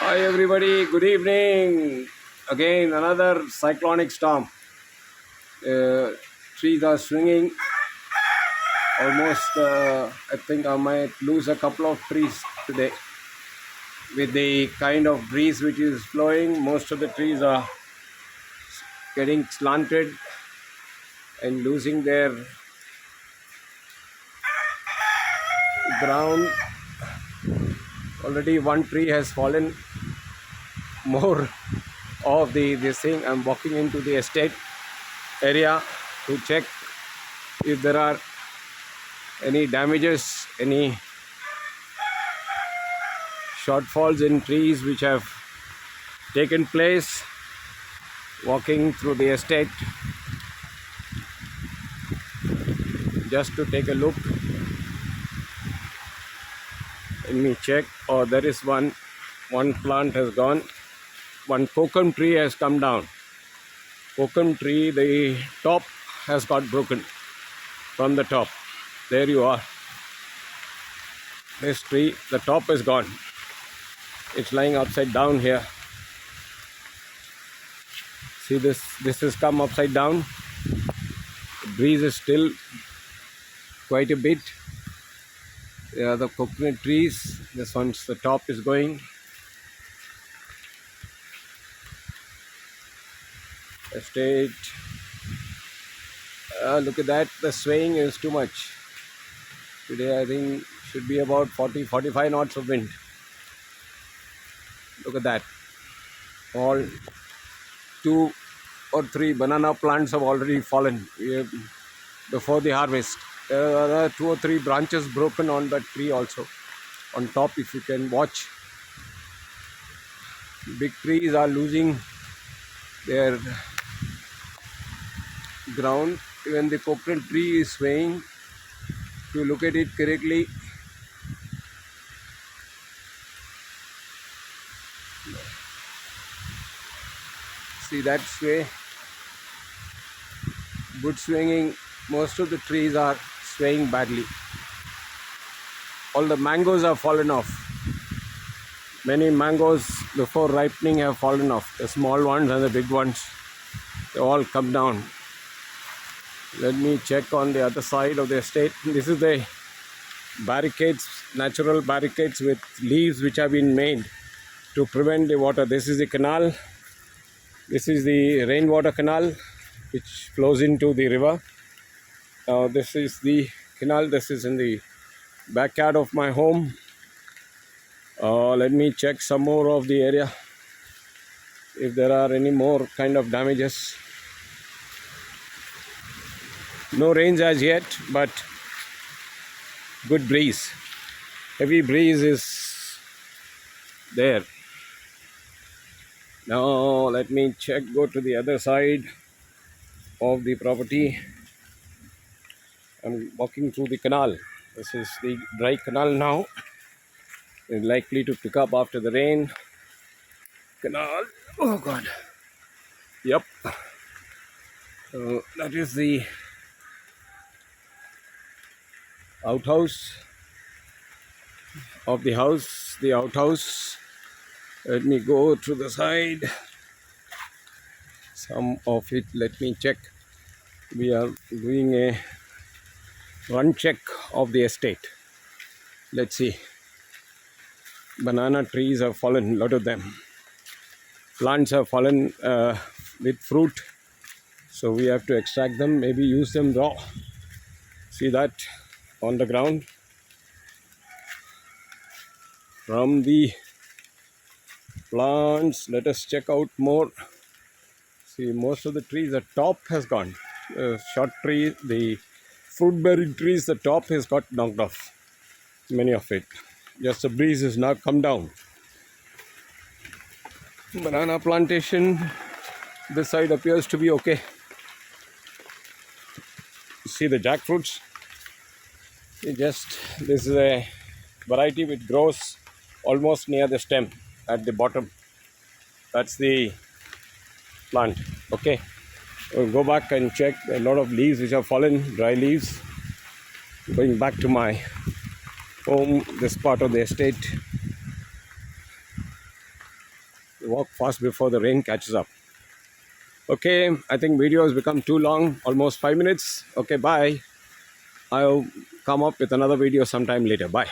Hi everybody, good evening. Again, another cyclonic storm. Uh, Trees are swinging. Almost, I think I might lose a couple of trees today. With the kind of breeze which is flowing, most of the trees are getting slanted and losing their ground. Already one tree has fallen. More of this thing. I'm walking into the estate area to check if there are any damages, any shortfalls in trees which have taken place. Walking through the estate just to take a look. Let me check. Oh, there is one plant has gone. One kokum tree has come down. Kokum tree, the top has got broken from the top. There you are. This tree, the top is gone. It's lying upside down here. See this has come upside down. The breeze is still quite a bit. There are the coconut trees. This one's the top is going. Estate. Look at that. The swaying is too much. Today I think should be about 40-45 knots of wind. Look at that. All 2 or 3 banana plants have already fallen before the harvest. There are 2 or 3 branches broken on that tree also. On top, if you can watch, big trees are losing their ground. Even the coconut tree is swaying. If you look at it correctly, see that sway, good swinging. Most of the trees are swaying badly. All the mangoes have fallen off. Many mangoes before ripening have fallen off. The small ones and the big ones, they all come down. Let me check on the other side of the estate. This is the barricades, natural barricades with leaves which have been made to prevent the water. This is the canal. This is the rainwater canal which flows into the river. This is the canal. This is in the backyard of my home. Let me check some more of the area if there are any more kind of damages. No rains as yet, but good breeze. Heavy breeze is there. Now let me check, go to the other side of the property. I'm walking through the canal. This is the dry canal now. It's likely to pick up after the rain. Canal. Oh God. Yep. So that is the outhouse of the house. The outhouse. Let me go to the side. Some of it, let me check. We are doing a run check of the estate. Let's see. Banana trees have fallen, a lot of them. Plants have fallen with fruit, so we have to extract them, maybe use them raw. See that on the ground. From the plants, let us check out more. See, most of the trees, the top has gone. Short tree, the fruit bearing trees, the top has got knocked off. Many of it. Just the breeze has now come down. Banana plantation, this side appears to be okay. See the jackfruits. This is a variety which grows almost near the stem at the bottom. That's the plant. Okay, we'll go back and check a lot of leaves which have fallen, dry leaves. Going back to my home, this part of the estate. Walk fast before the rain catches up. Okay, I think video has become too long, almost 5 minutes. Okay, bye. I'll come up with another video sometime later. Bye.